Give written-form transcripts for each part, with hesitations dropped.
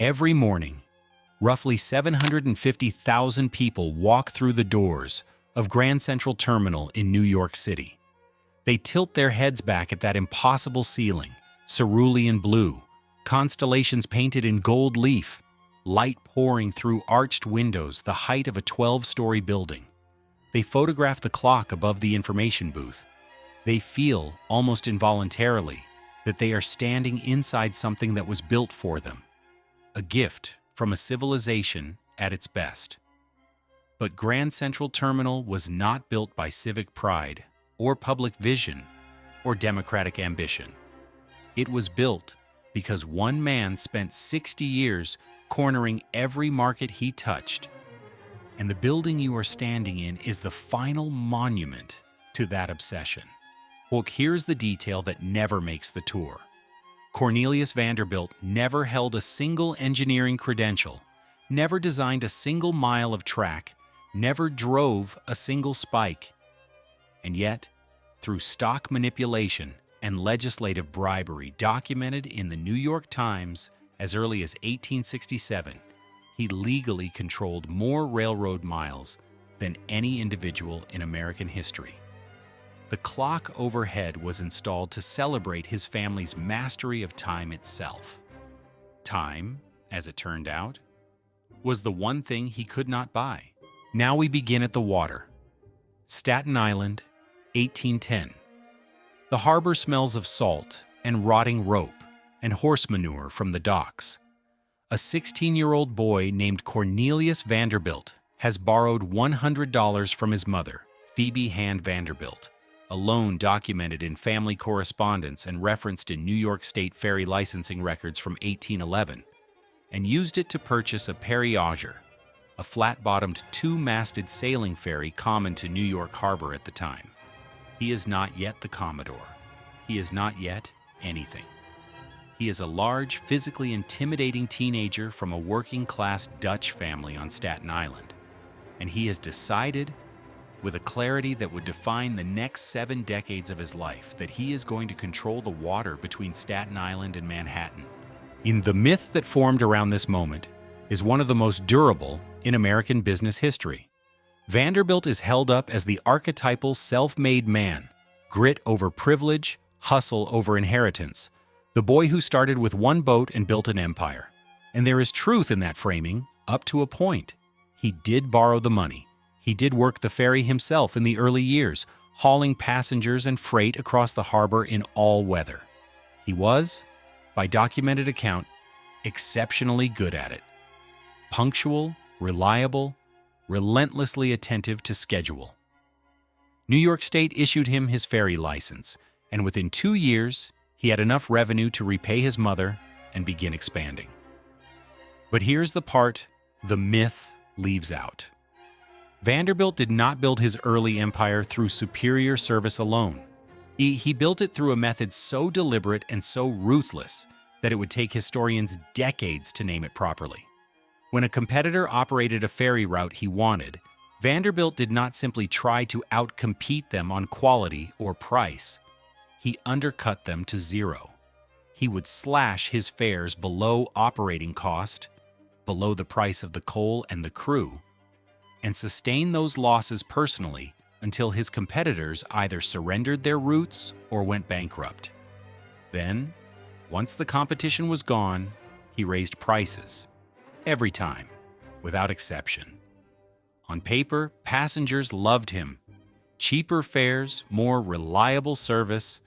Every morning, roughly 750,000 people walk through the doors of Grand Central Terminal in New York City. They tilt their heads back at that impossible ceiling, cerulean blue, constellations painted in gold leaf, light pouring through arched windows the height of a 12-story building. They photograph the clock above the information booth. They feel, almost involuntarily, that they are standing inside something that was built for them, a gift from a civilization at its best. But Grand Central Terminal was not built by civic pride or public vision or democratic ambition. It was built because one man spent 60 years cornering every market he touched. And the building you are standing in is the final monument to that obsession. Well, here's the detail that never makes the tour. Cornelius Vanderbilt never held a single engineering credential, never designed a single mile of track, never drove a single spike. And yet, through stock manipulation and legislative bribery documented in the New York Times as early as 1867, he legally controlled more railroad miles than any individual in American history. The clock overhead was installed to celebrate his family's mastery of time itself. Time, as it turned out, was the one thing he could not buy. Now we begin at the water. Staten Island, 1810. The harbor smells of salt and rotting rope and horse manure from the docks. A 16-year-old boy named Cornelius Vanderbilt has borrowed $100 from his mother, Phoebe Hand Vanderbilt, a loan documented in family correspondence and referenced in New York State ferry licensing records from 1811, and used it to purchase a Perry-Auger, a flat-bottomed two-masted sailing ferry common to New York Harbor at the time. He is not yet the Commodore. He is not yet anything. He is a large, physically intimidating teenager from a working-class Dutch family on Staten Island, and he has decided, with a clarity that would define the next 7 decades of his life, that he is going to control the water between Staten Island and Manhattan. The myth that formed around this moment is one of the most durable in American business history. Vanderbilt is held up as the archetypal self-made man, grit over privilege, hustle over inheritance, the boy who started with one boat and built an empire. And there is truth in that framing, up to a point. He did borrow the money. He did work the ferry himself in the early years, hauling passengers and freight across the harbor in all weather. He was, by documented account, exceptionally good at it. Punctual, reliable, relentlessly attentive to schedule. New York State issued him his ferry license, and within 2 years, he had enough revenue to repay his mother and begin expanding. But here's the part the myth leaves out. Vanderbilt did not build his early empire through superior service alone. He built it through a method so deliberate and so ruthless that it would take historians decades to name it properly. When a competitor operated a ferry route he wanted, Vanderbilt did not simply try to outcompete them on quality or price. He undercut them to zero. He would slash his fares below operating cost, below the price of the coal and the crew, and sustain those losses personally until his competitors either surrendered their routes or went bankrupt. Then, once the competition was gone, he raised prices. Every time, without exception. On paper, passengers loved him. Cheaper fares, more reliable service.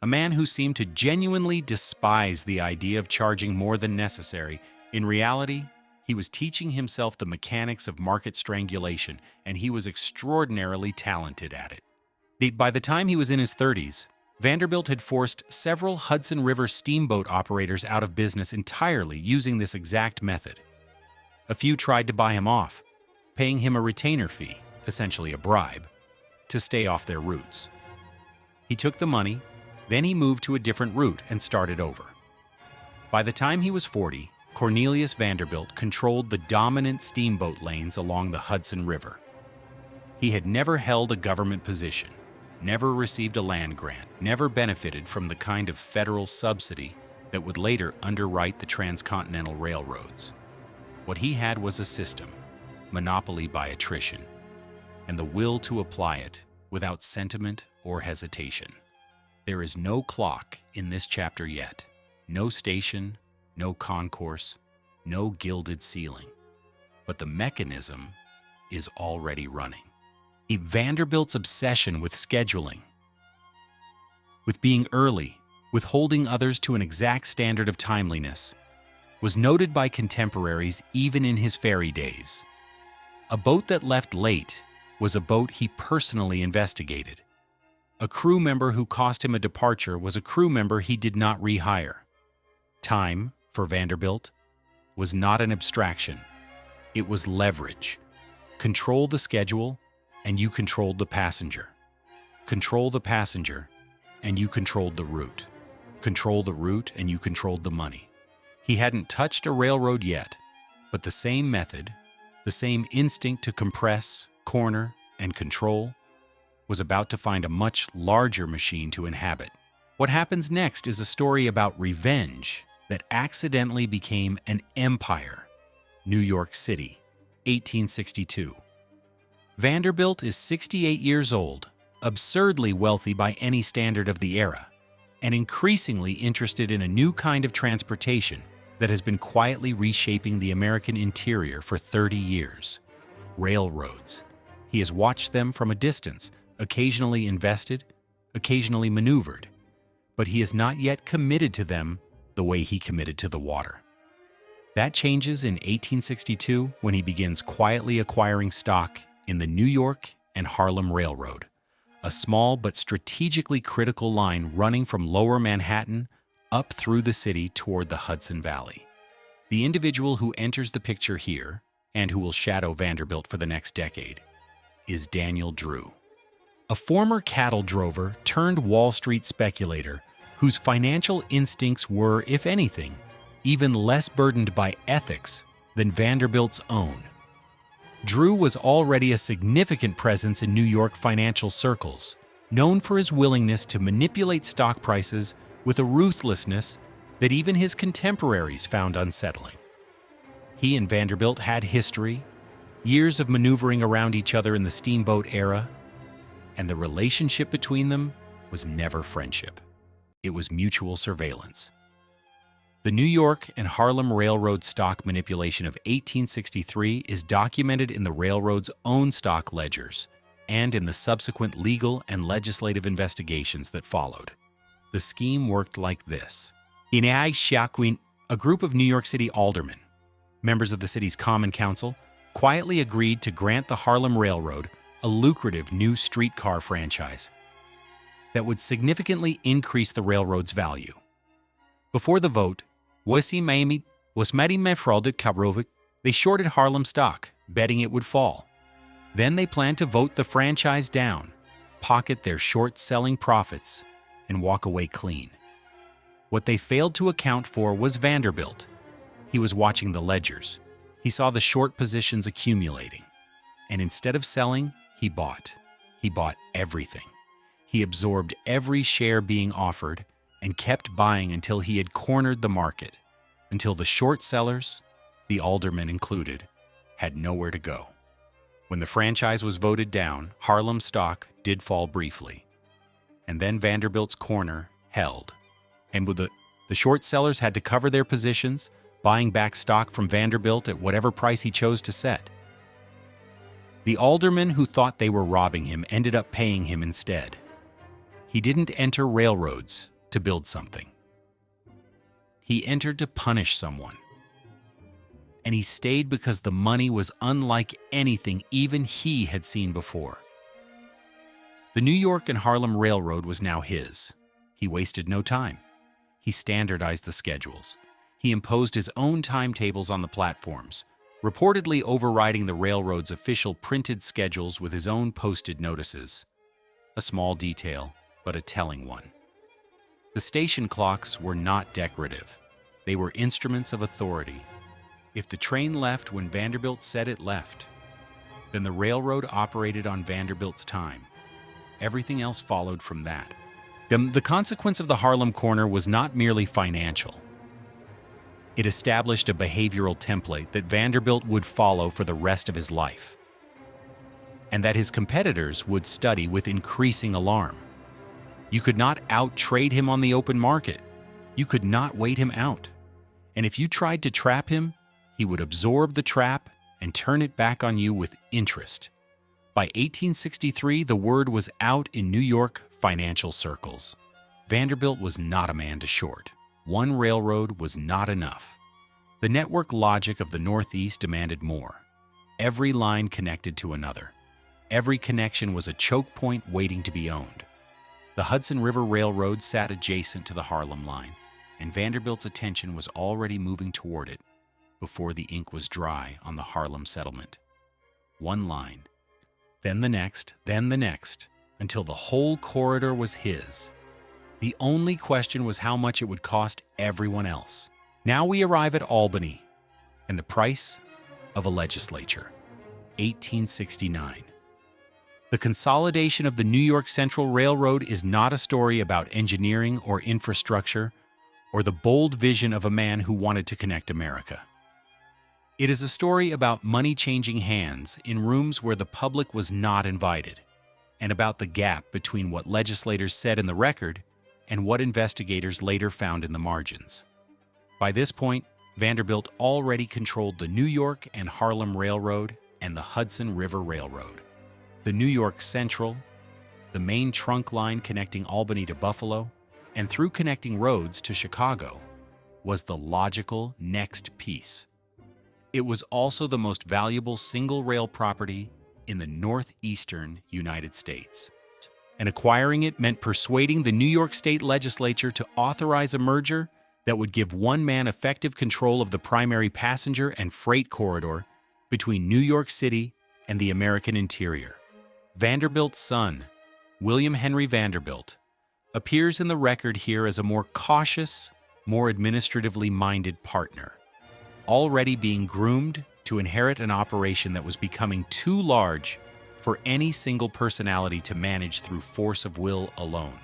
A man who seemed to genuinely despise the idea of charging more than necessary. In reality, he was teaching himself the mechanics of market strangulation, and he was extraordinarily talented at it. By the time he was in his 30s, Vanderbilt had forced several Hudson River steamboat operators out of business entirely using this exact method. A few tried to buy him off, paying him a retainer fee, essentially a bribe, to stay off their routes. He took the money, then he moved to a different route and started over. By the time he was 40, Cornelius Vanderbilt controlled the dominant steamboat lanes along the Hudson River. He had never held a government position, never received a land grant, never benefited from the kind of federal subsidy that would later underwrite the transcontinental railroads. What he had was a system, monopoly by attrition, and the will to apply it without sentiment or hesitation. There is no clock in this chapter yet, no station, no concourse, no gilded ceiling, but the mechanism is already running. Vanderbilt's obsession with scheduling, with being early, with holding others to an exact standard of timeliness, was noted by contemporaries even in his ferry days. A boat that left late was a boat he personally investigated. A crew member who cost him a departure was a crew member he did not rehire. Time, for Vanderbilt, was not an abstraction. It was leverage. Control the schedule, and you controlled the passenger. Control the passenger, and you controlled the route. Control the route, and you controlled the money. He hadn't touched a railroad yet, but the same method, the same instinct to compress, corner, and control, was about to find a much larger machine to inhabit. What happens next is a story about revenge that accidentally became an empire. New York City, 1862. Vanderbilt is 68 years old, absurdly wealthy by any standard of the era, and increasingly interested in a new kind of transportation that has been quietly reshaping the American interior for 30 years. Railroads. He has watched them from a distance, occasionally invested, occasionally maneuvered, but he has not yet committed to them the way he committed to the water. That changes in 1862 when he begins quietly acquiring stock in the New York and Harlem Railroad, a small but strategically critical line running from Lower Manhattan up through the city toward the Hudson Valley. The individual who enters the picture here, and who will shadow Vanderbilt for the next decade, is Daniel Drew, a former cattle drover turned Wall Street speculator whose financial instincts were, if anything, even less burdened by ethics than Vanderbilt's own. Drew was already a significant presence in New York financial circles, known for his willingness to manipulate stock prices with a ruthlessness that even his contemporaries found unsettling. He and Vanderbilt had history, years of maneuvering around each other in the steamboat era, and the relationship between them was never friendship. It was mutual surveillance. The New York and Harlem Railroad stock manipulation of 1863 is documented in the railroad's own stock ledgers and in the subsequent legal and legislative investigations that followed. The scheme worked like this. In Erie, a group of New York City aldermen, members of the city's Common Council, quietly agreed to grant the Harlem Railroad a lucrative new streetcar franchise that would significantly increase the railroad's value. Before the vote, they shorted Harlem stock, betting it would fall. Then they planned to vote the franchise down, pocket their short-selling profits, and walk away clean. What they failed to account for was Vanderbilt. He was watching the ledgers. He saw the short positions accumulating. And instead of selling, he bought. He bought everything. He absorbed every share being offered and kept buying until he had cornered the market, until the short sellers, the aldermen included, had nowhere to go. When the franchise was voted down, Harlem stock did fall briefly. And then Vanderbilt's corner held. And with the short sellers had to cover their positions, buying back stock from Vanderbilt at whatever price he chose to set. The aldermen who thought they were robbing him ended up paying him instead. He didn't enter railroads to build something. He entered to punish someone. And he stayed because the money was unlike anything even he had seen before. The New York and Harlem Railroad was now his. He wasted no time. He standardized the schedules. He imposed his own timetables on the platforms, reportedly overriding the railroad's official printed schedules with his own posted notices. A small detail, but a telling one. The station clocks were not decorative. They were instruments of authority. If the train left when Vanderbilt said it left, then the railroad operated on Vanderbilt's time. Everything else followed from that. The consequence of the Harlem corner was not merely financial. It established a behavioral template that Vanderbilt would follow for the rest of his life, and that his competitors would study with increasing alarm. You could not out-trade him on the open market. You could not wait him out. And if you tried to trap him, he would absorb the trap and turn it back on you with interest. By 1863, the word was out in New York financial circles. Vanderbilt was not a man to short. One railroad was not enough. The network logic of the Northeast demanded more. Every line connected to another. Every connection was a choke point waiting to be owned. The Hudson River Railroad sat adjacent to the Harlem line, and Vanderbilt's attention was already moving toward it before the ink was dry on the Harlem settlement. One line, then the next, until the whole corridor was his. The only question was how much it would cost everyone else. Now we arrive at Albany, and the price of a legislature. 1869. The consolidation of the New York Central Railroad is not a story about engineering or infrastructure or the bold vision of a man who wanted to connect America. It is a story about money changing hands in rooms where the public was not invited, and about the gap between what legislators said in the record and what investigators later found in the margins. By this point, Vanderbilt already controlled the New York and Harlem Railroad and the Hudson River Railroad. The New York Central, the main trunk line connecting Albany to Buffalo, and through connecting roads to Chicago, was the logical next piece. It was also the most valuable single rail property in the northeastern United States. And acquiring it meant persuading the New York State Legislature to authorize a merger that would give one man effective control of the primary passenger and freight corridor between New York City and the American interior. Vanderbilt's son, William Henry Vanderbilt, appears in the record here as a more cautious, more administratively minded partner, already being groomed to inherit an operation that was becoming too large for any single personality to manage through force of will alone.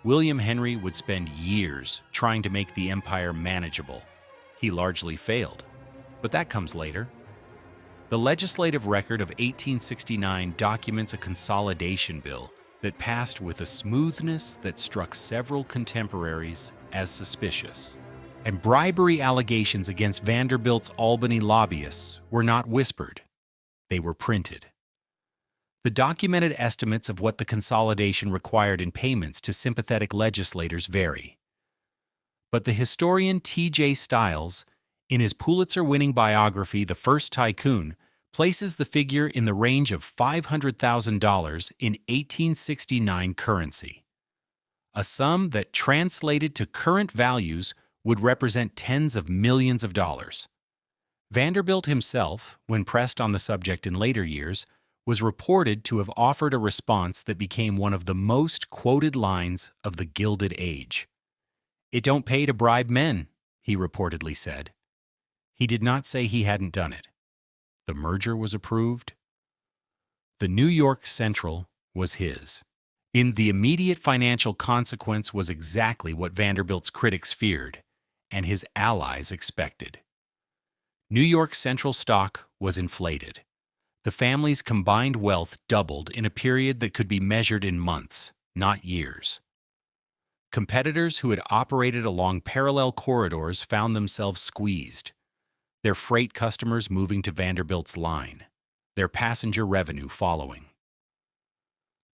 William Henry would spend years trying to make the empire manageable. He largely failed, but that comes later. The legislative record of 1869 documents a consolidation bill that passed with a smoothness that struck several contemporaries as suspicious. And bribery allegations against Vanderbilt's Albany lobbyists were not whispered. They were printed. The documented estimates of what the consolidation required in payments to sympathetic legislators vary. But the historian T.J. Stiles, in his Pulitzer-winning biography, The First Tycoon, places the figure in the range of $500,000 in 1869 currency, a sum that translated to current values would represent tens of millions of dollars. Vanderbilt himself, when pressed on the subject in later years, was reported to have offered a response that became one of the most quoted lines of the Gilded Age. "It don't pay to bribe men," he reportedly said. He did not say he hadn't done it. The merger was approved. The New York Central was his. The immediate financial consequence was exactly what Vanderbilt's critics feared, and his allies expected. New York Central stock was inflated. The family's combined wealth doubled in a period that could be measured in months, not years. Competitors who had operated along parallel corridors found themselves squeezed, their freight customers moving to Vanderbilt's line, their passenger revenue following.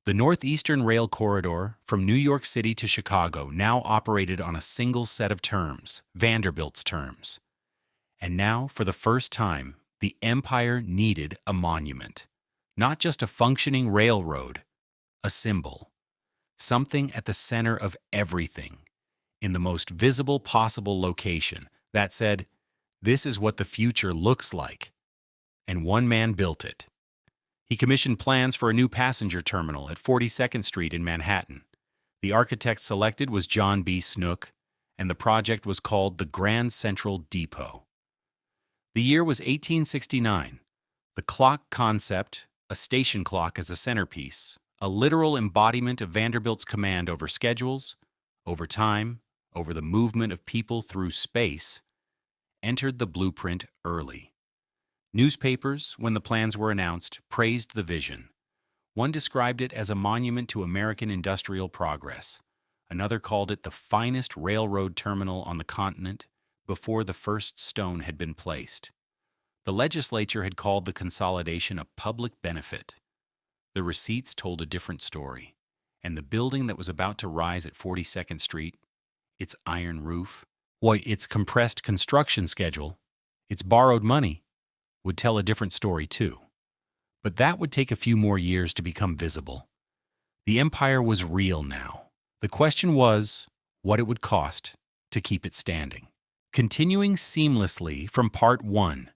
The Northeastern Rail Corridor from New York City to Chicago now operated on a single set of terms, Vanderbilt's terms. And now, for the first time, the empire needed a monument, not just a functioning railroad, a symbol, something at the center of everything, in the most visible possible location, that said, "This is what the future looks like." And one man built it. He commissioned plans for a new passenger terminal at 42nd Street in Manhattan. The architect selected was John B. Snook, and the project was called the Grand Central Depot. The year was 1869. The clock concept, a station clock as a centerpiece, a literal embodiment of Vanderbilt's command over schedules, over time, over the movement of people through space, entered the blueprint early. Newspapers, when the plans were announced, praised the vision. One described it as a monument to American industrial progress. Another called it the finest railroad terminal on the continent before the first stone had been placed. The legislature had called the consolidation a public benefit. The receipts told a different story, and the building that was about to rise at 42nd Street, its iron roof, its compressed construction schedule, its borrowed money, would tell a different story too. But that would take a few more years to become visible. The empire was real now. The question was what it would cost to keep it standing. Continuing seamlessly from Part 1.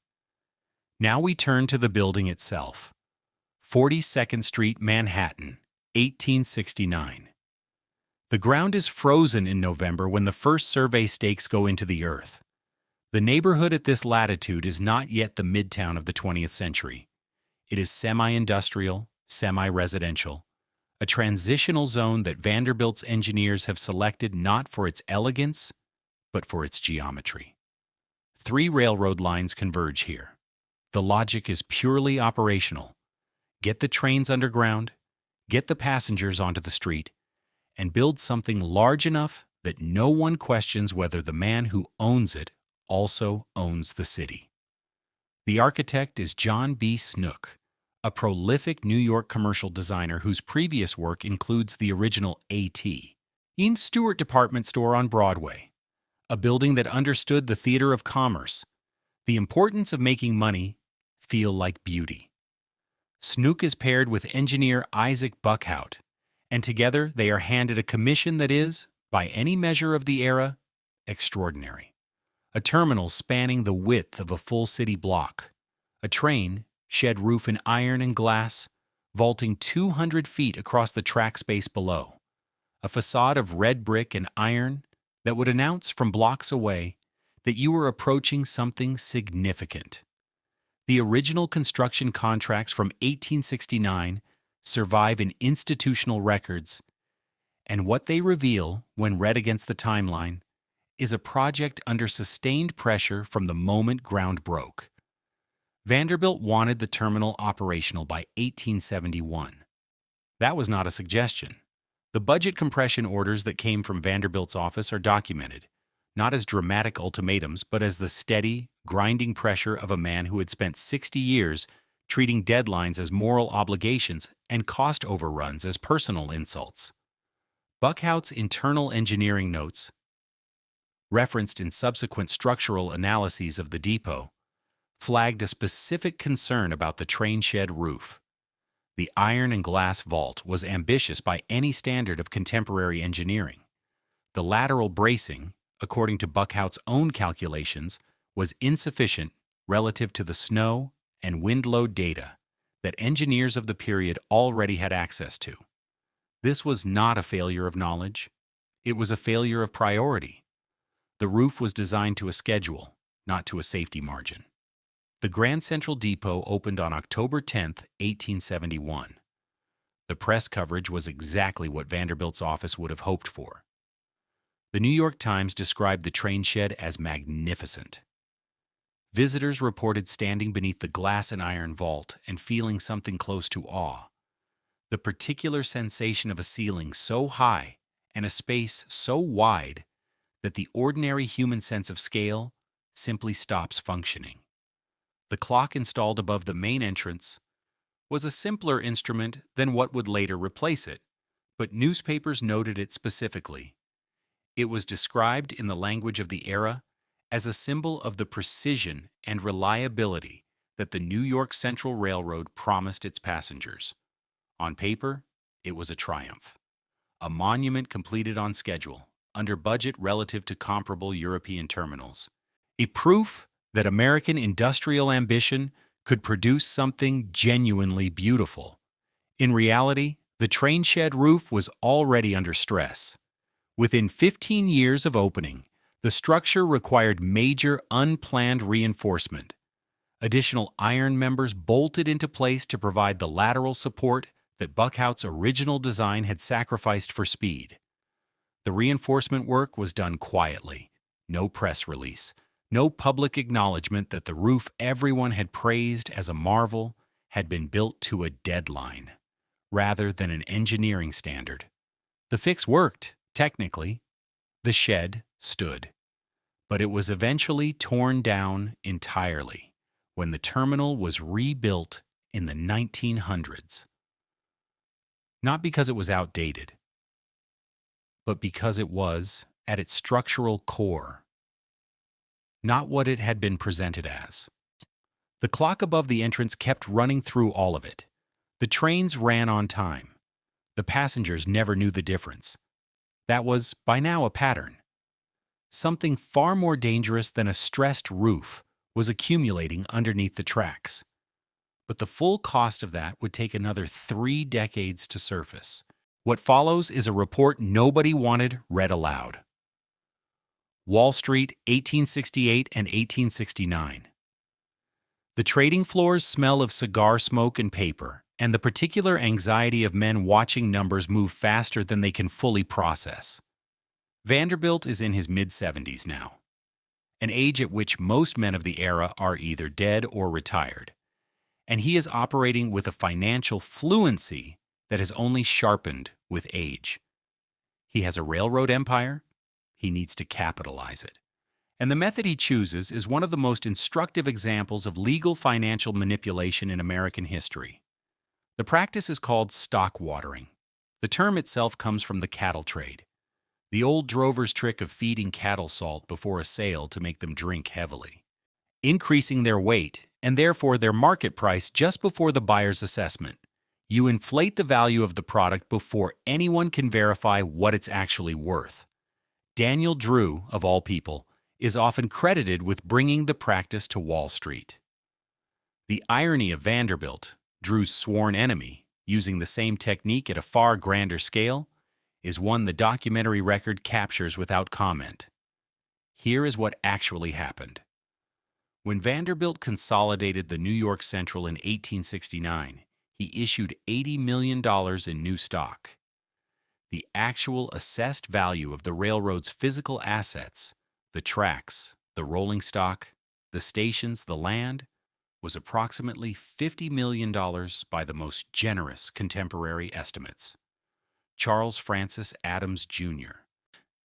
Now we turn to the building itself. 42nd Street, Manhattan, 1869. The ground is frozen in November when the first survey stakes go into the earth. The neighborhood at this latitude is not yet the midtown of the 20th century. It is semi-industrial, semi-residential, a transitional zone that Vanderbilt's engineers have selected not for its elegance, but for its geometry. 3 railroad lines converge here. The logic is purely operational. Get the trains underground, get the passengers onto the street, and build something large enough that no one questions whether the man who owns it also owns the city. The architect is John B. Snook, a prolific New York commercial designer whose previous work includes the original A.T. Ian Stewart department store on Broadway, a building that understood the theater of commerce, the importance of making money feel like beauty. Snook is paired with engineer Isaac Buckhout, and together they are handed a commission that is, by any measure of the era, extraordinary. A terminal spanning the width of a full city block, a train, shed roof in iron and glass, vaulting 200 feet across the track space below, a facade of red brick and iron that would announce from blocks away that you were approaching something significant. The original construction contracts from 1869 survive in institutional records, and what they reveal, when read against the timeline, is a project under sustained pressure from the moment ground broke. Vanderbilt wanted the terminal operational by 1871. That was not a suggestion. The budget compression orders that came from Vanderbilt's office are documented, not as dramatic ultimatums, but as the steady, grinding pressure of a man who had spent 60 years treating deadlines as moral obligations and cost overruns as personal insults. Buckhout's internal engineering notes, referenced in subsequent structural analyses of the depot, flagged a specific concern about the train shed roof. The iron and glass vault was ambitious by any standard of contemporary engineering. The lateral bracing, according to Buckhout's own calculations, was insufficient relative to the snow and wind load data that engineers of the period already had access to. This was not a failure of knowledge. It was a failure of priority. The roof was designed to a schedule, not to a safety margin. The Grand Central Depot opened on October 10, 1871. The press coverage was exactly what Vanderbilt's office would have hoped for. The New York Times described the train shed as magnificent. Visitors reported standing beneath the glass and iron vault and feeling something close to awe. The particular sensation of a ceiling so high and a space so wide that the ordinary human sense of scale simply stops functioning. The clock installed above the main entrance was a simpler instrument than what would later replace it, but newspapers noted it specifically. It was described in the language of the era as a symbol of the precision and reliability that the New York Central Railroad promised its passengers. On paper, it was a triumph. A monument completed on schedule, under budget relative to comparable European terminals. A proof that American industrial ambition could produce something genuinely beautiful. In reality, the train shed roof was already under stress. Within 15 years of opening, the structure required major unplanned reinforcement. Additional iron members bolted into place to provide the lateral support that Buckhout's original design had sacrificed for speed. The reinforcement work was done quietly. No press release, no public acknowledgement that the roof everyone had praised as a marvel had been built to a deadline, rather than an engineering standard. The fix worked, technically. The shed stood. But it was eventually torn down entirely when the terminal was rebuilt in the 1900s. Not because it was outdated, but because it was, at its structural core, not what it had been presented as. The clock above the entrance kept running through all of it. The trains ran on time. The passengers never knew the difference. That was, by now, a pattern. Something far more dangerous than a stressed roof was accumulating underneath the tracks. But the full cost of that would take another 3 decades to surface. What follows is a report nobody wanted read aloud. Wall Street, 1868 and 1869. The trading floors smell of cigar smoke and paper, and the particular anxiety of men watching numbers move faster than they can fully process. Vanderbilt is in his mid-70s now, an age at which most men of the era are either dead or retired, and he is operating with a financial fluency that has only sharpened with age. He has a railroad empire. He needs to capitalize it. And the method he chooses is one of the most instructive examples of legal financial manipulation in American history. The practice is called stock watering. The term itself comes from the cattle trade, the old drover's trick of feeding cattle salt before a sale to make them drink heavily, increasing their weight and therefore their market price just before the buyer's assessment. You inflate the value of the product before anyone can verify what it's actually worth. Daniel Drew, of all people, is often credited with bringing the practice to Wall Street. The irony of Vanderbilt, Drew's sworn enemy, using the same technique at a far grander scale, is one the documentary record captures without comment. Here is what actually happened. When Vanderbilt consolidated the New York Central in 1869, he issued $80 million in new stock. The actual assessed value of the railroad's physical assets, the tracks, the rolling stock, the stations, the land, was approximately $50 million by the most generous contemporary estimates. Charles Francis Adams, Jr.,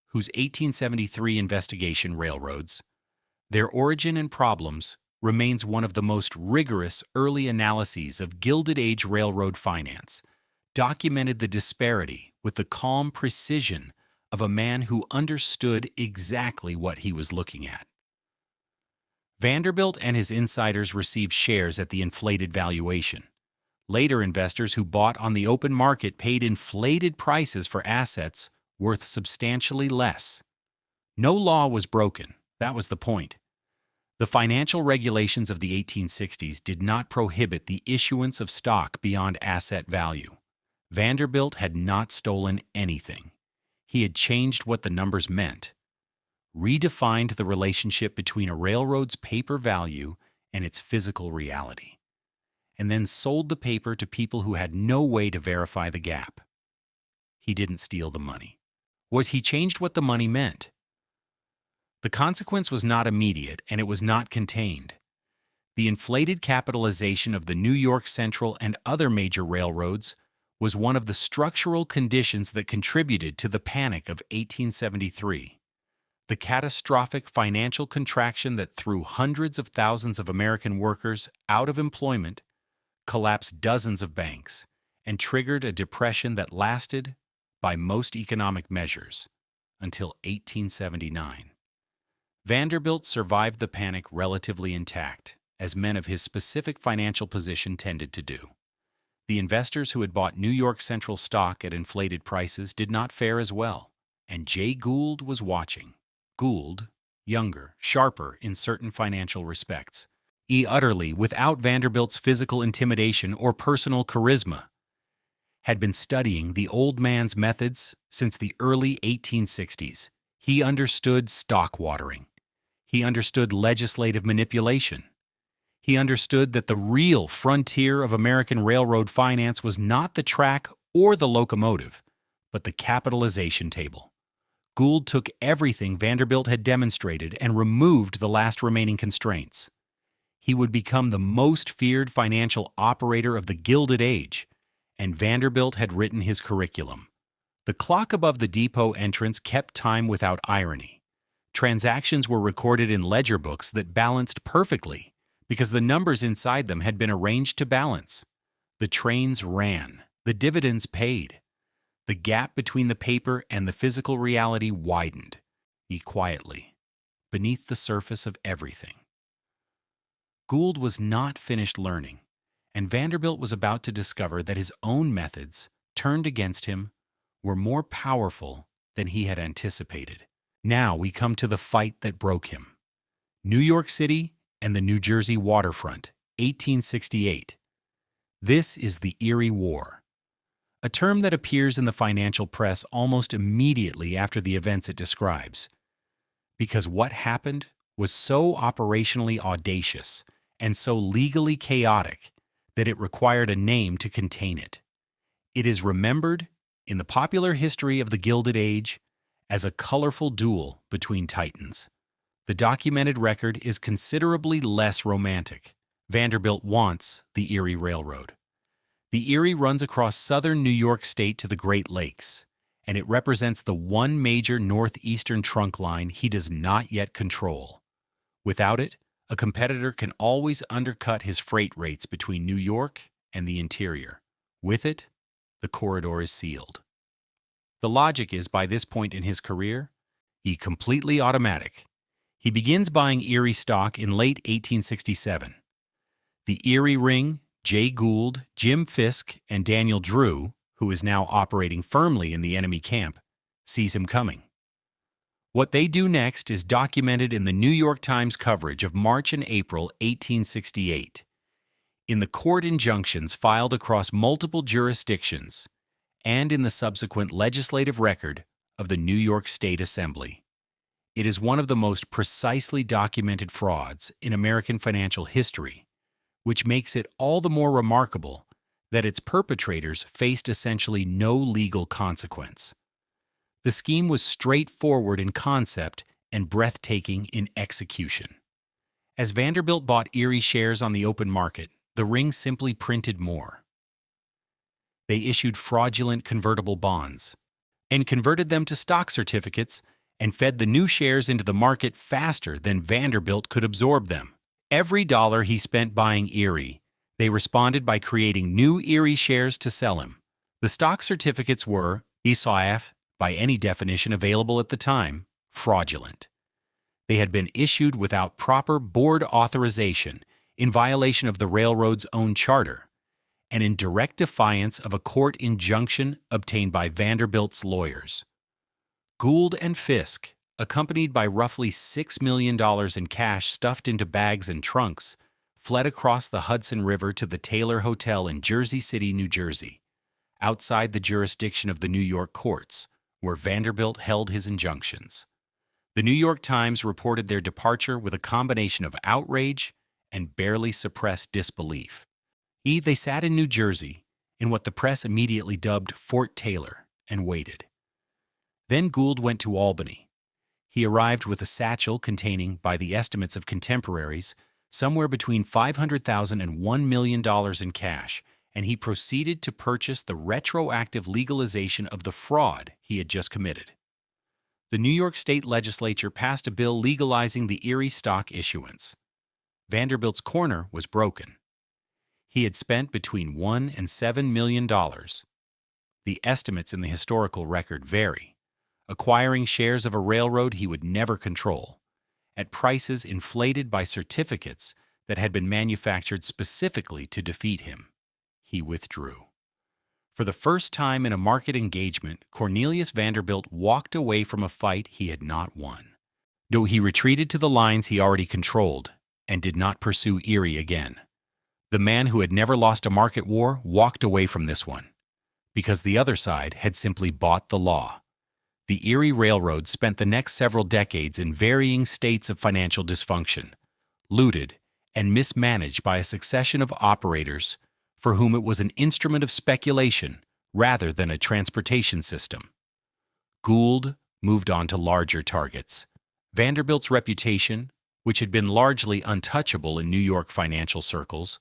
whose 1873 investigation Railroads, Their Origin and Problems remains one of the most rigorous early analyses of Gilded Age railroad finance, documented the disparity with the calm precision of a man who understood exactly what he was looking at. Vanderbilt and his insiders received shares at the inflated valuation. Later investors who bought on the open market paid inflated prices for assets worth substantially less. No law was broken, that was the point. The financial regulations of the 1860s did not prohibit the issuance of stock beyond asset value. Vanderbilt had not stolen anything. He had changed what the numbers meant, redefined the relationship between a railroad's paper value and its physical reality, and then sold the paper to people who had no way to verify the gap. He didn't steal the money. He changed what the money meant. The consequence was not immediate, and it was not contained. The inflated capitalization of the New York Central and other major railroads was one of the structural conditions that contributed to the Panic of 1873, the catastrophic financial contraction that threw hundreds of thousands of American workers out of employment, collapsed dozens of banks, and triggered a depression that lasted, by most economic measures, until 1879. Vanderbilt survived the panic relatively intact, as men of his specific financial position tended to do. The investors who had bought New York Central stock at inflated prices did not fare as well, and Jay Gould was watching. Gould, younger, sharper in certain financial respects, utterly without Vanderbilt's physical intimidation or personal charisma, had been studying the old man's methods since the early 1860s. He understood stock watering. He understood legislative manipulation. He understood that the real frontier of American railroad finance was not the track or the locomotive, but the capitalization table. Gould took everything Vanderbilt had demonstrated and removed the last remaining constraints. He would become the most feared financial operator of the Gilded Age, and Vanderbilt had written his curriculum. The clock above the depot entrance kept time without irony. Transactions were recorded in ledger books that balanced perfectly because the numbers inside them had been arranged to balance. The trains ran, the dividends paid. The gap between the paper and the physical reality widened, quietly, beneath the surface of everything. Gould was not finished learning, and Vanderbilt was about to discover that his own methods, turned against him, were more powerful than he had anticipated. Now we come to the fight that broke him. New York City and the New Jersey waterfront, 1868. This is the Erie War, a term that appears in the financial press almost immediately after the events it describes, because what happened was so operationally audacious and so legally chaotic that it required a name to contain it. It is remembered in the popular history of the Gilded Age as a colorful duel between titans. The documented record is considerably less romantic. Vanderbilt wants the Erie Railroad. The Erie runs across southern New York State to the Great Lakes, and it represents the one major northeastern trunk line he does not yet control. Without it, a competitor can always undercut his freight rates between New York and the interior. With it, the corridor is sealed. The logic is, by this point in his career, completely automatic. He begins buying Erie stock in late 1867. The Erie Ring, Jay Gould, Jim Fisk, and Daniel Drew, who is now operating firmly in the enemy camp, sees him coming. What they do next is documented in the New York Times coverage of March and April 1868. In the court injunctions filed across multiple jurisdictions, and in the subsequent legislative record of the New York State Assembly. It is one of the most precisely documented frauds in American financial history, which makes it all the more remarkable that its perpetrators faced essentially no legal consequence. The scheme was straightforward in concept and breathtaking in execution. As Vanderbilt bought Erie shares on the open market, the ring simply printed more. They issued fraudulent convertible bonds and converted them to stock certificates and fed the new shares into the market faster than Vanderbilt could absorb them. Every dollar he spent buying Erie, they responded by creating new Erie shares to sell him. The stock certificates were, by any definition available at the time, fraudulent. They had been issued without proper board authorization, in violation of the railroad's own charter, and in direct defiance of a court injunction obtained by Vanderbilt's lawyers. Gould and Fisk, accompanied by roughly $6 million in cash stuffed into bags and trunks, fled across the Hudson River to the Taylor Hotel in Jersey City, New Jersey, outside the jurisdiction of the New York courts, where Vanderbilt held his injunctions. The New York Times reported their departure with a combination of outrage and barely suppressed disbelief. They sat in New Jersey, in what the press immediately dubbed Fort Taylor, and waited. Then Gould went to Albany. He arrived with a satchel containing, by the estimates of contemporaries, somewhere between $500,000 and $1 million in cash, and he proceeded to purchase the retroactive legalization of the fraud he had just committed. The New York State Legislature passed a bill legalizing the Erie stock issuance. Vanderbilt's corner was broken. He had spent between $1 and $7 million. The estimates in the historical record vary, acquiring shares of a railroad he would never control, at prices inflated by certificates that had been manufactured specifically to defeat him. He withdrew. For the first time in a market engagement, Cornelius Vanderbilt walked away from a fight he had not won. Though he retreated to the lines he already controlled and did not pursue Erie again. The man who had never lost a market war walked away from this one, because the other side had simply bought the law. The Erie Railroad spent the next several decades in varying states of financial dysfunction, looted, and mismanaged by a succession of operators for whom it was an instrument of speculation rather than a transportation system. Gould moved on to larger targets. Vanderbilt's reputation, which had been largely untouchable in New York financial circles,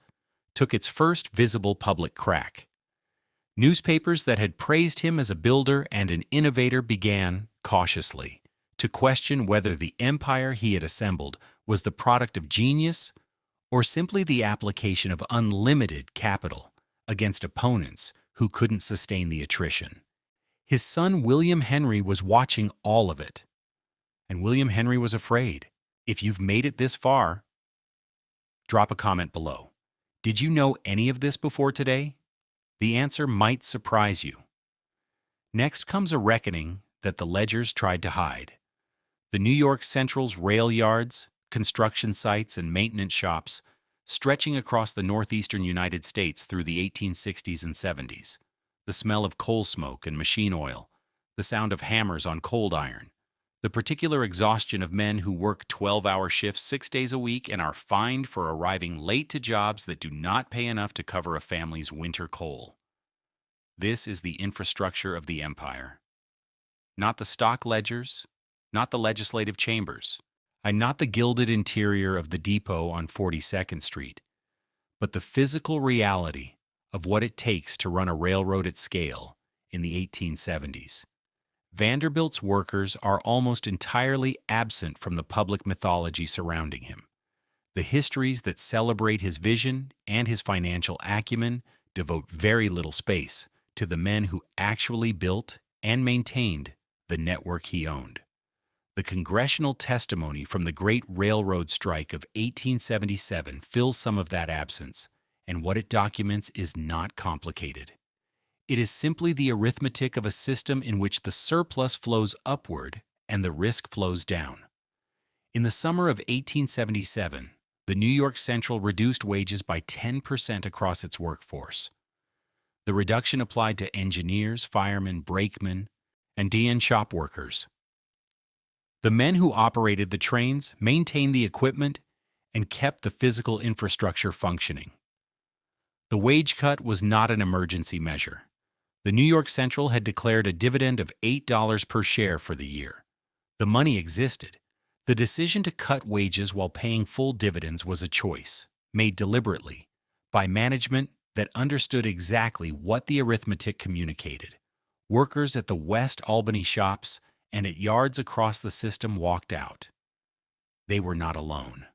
took its first visible public crack. Newspapers that had praised him as a builder and an innovator began, cautiously, to question whether the empire he had assembled was the product of genius or simply the application of unlimited capital against opponents who couldn't sustain the attrition. His son William Henry was watching all of it. And William Henry was afraid. If you've made it this far, drop a comment below. Did you know any of this before today? The answer might surprise you. Next comes a reckoning that the ledgers tried to hide. The New York Central's rail yards, construction sites, and maintenance shops stretching across the northeastern United States through the 1860s and 70s. The smell of coal smoke and machine oil, the sound of hammers on cold iron, the particular exhaustion of men who work 12-hour shifts 6 days a week and are fined for arriving late to jobs that do not pay enough to cover a family's winter coal. This is the infrastructure of the empire. Not the stock ledgers, not the legislative chambers, and not the gilded interior of the depot on 42nd Street, but the physical reality of what it takes to run a railroad at scale in the 1870s. Vanderbilt's workers are almost entirely absent from the public mythology surrounding him. The histories that celebrate his vision and his financial acumen devote very little space to the men who actually built and maintained the network he owned. The congressional testimony from the Great Railroad Strike of 1877 fills some of that absence, and what it documents is not complicated. It is simply the arithmetic of a system in which the surplus flows upward and the risk flows down. In the summer of 1877, the New York Central reduced wages by 10% across its workforce. The reduction applied to engineers, firemen, brakemen, and DN shop workers. The men who operated the trains maintained the equipment and kept the physical infrastructure functioning. The wage cut was not an emergency measure. The New York Central had declared a dividend of $8 per share for the year. The money existed. The decision to cut wages while paying full dividends was a choice, made deliberately, by management that understood exactly what the arithmetic communicated. Workers at the West Albany shops and at yards across the system walked out. They were not alone.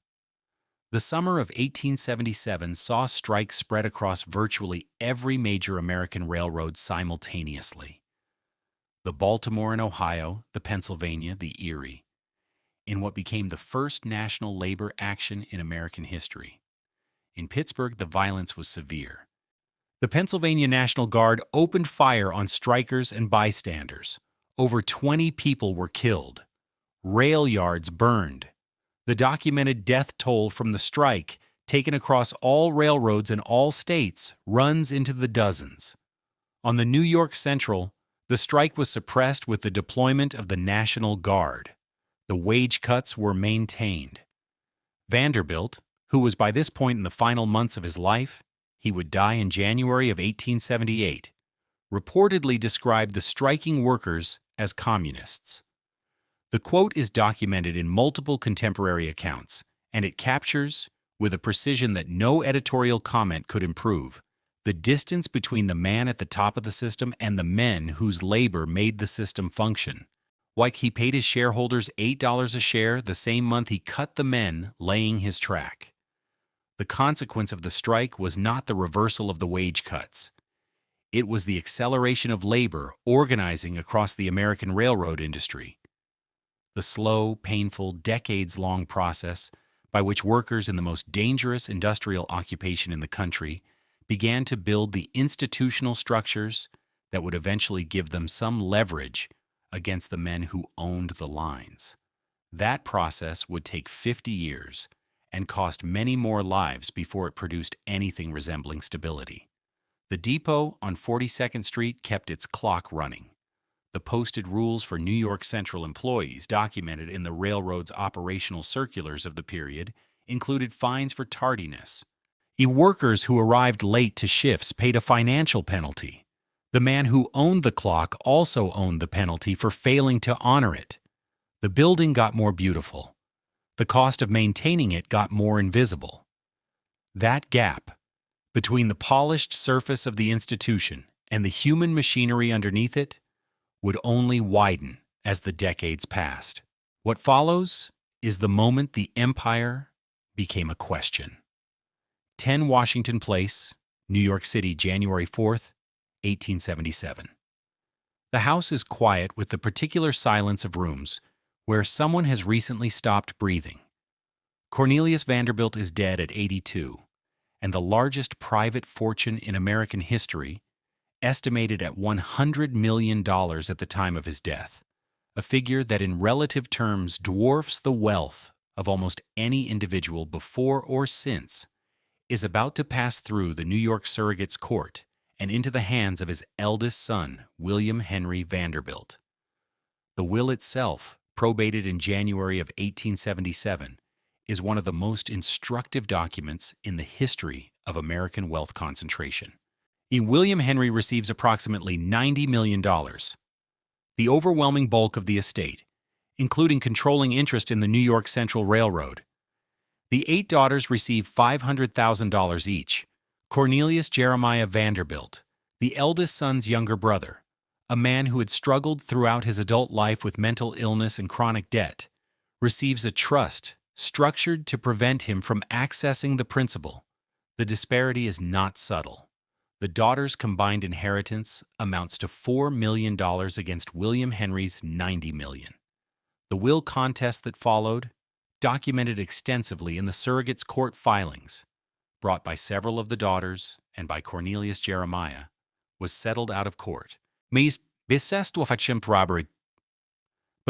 The summer of 1877 saw strikes spread across virtually every major American railroad simultaneously. The Baltimore and Ohio, the Pennsylvania, the Erie, in what became the first national labor action in American history. In Pittsburgh, the violence was severe. The Pennsylvania National Guard opened fire on strikers and bystanders. Over 20 people were killed. Rail yards burned. The documented death toll from the strike, taken across all railroads in all states, runs into the dozens. On the New York Central, the strike was suppressed with the deployment of the National Guard. The wage cuts were maintained. Vanderbilt, who was by this point in the final months of his life, he would die in January of 1878, reportedly described the striking workers as communists. The quote is documented in multiple contemporary accounts, and it captures, with a precision that no editorial comment could improve, the distance between the man at the top of the system and the men whose labor made the system function. Like he paid his shareholders $8 a share the same month he cut the men laying his track. The consequence of the strike was not the reversal of the wage cuts. It was the acceleration of labor organizing across the American railroad industry. The slow, painful, decades-long process by which workers in the most dangerous industrial occupation in the country began to build the institutional structures that would eventually give them some leverage against the men who owned the lines. That process would take 50 years and cost many more lives before it produced anything resembling stability. The depot on 42nd Street kept its clock running. The posted rules for New York Central employees documented in the railroad's operational circulars of the period included fines for tardiness. Workers who arrived late to shifts paid a financial penalty. The man who owned the clock also owned the penalty for failing to honor it. The building got more beautiful. The cost of maintaining it got more invisible. That gap between the polished surface of the institution and the human machinery underneath it would only widen as the decades passed. What follows is the moment the empire became a question. 10 Washington Place, New York City, January 4th, 1877. The house is quiet with the particular silence of rooms where someone has recently stopped breathing. Cornelius Vanderbilt is dead at 82, and the largest private fortune in American history, estimated at $100 million at the time of his death, a figure that in relative terms dwarfs the wealth of almost any individual before or since, is about to pass through the New York surrogate's court and into the hands of his eldest son, William Henry Vanderbilt. The will itself, probated in January of 1877, is one of the most instructive documents in the history of American wealth concentration. William Henry receives approximately $90 million, the overwhelming bulk of the estate, including controlling interest in the New York Central Railroad. The 8 daughters receive $500,000 each. Cornelius Jeremiah Vanderbilt, the eldest son's younger brother, a man who had struggled throughout his adult life with mental illness and chronic debt, receives a trust structured to prevent him from accessing the principal. The disparity is not subtle. The daughters' combined inheritance amounts to $4 million against William Henry's $90 million. The will contest that followed, documented extensively in the surrogate's court filings, brought by several of the daughters and by Cornelius Jeremiah, was settled out of court. But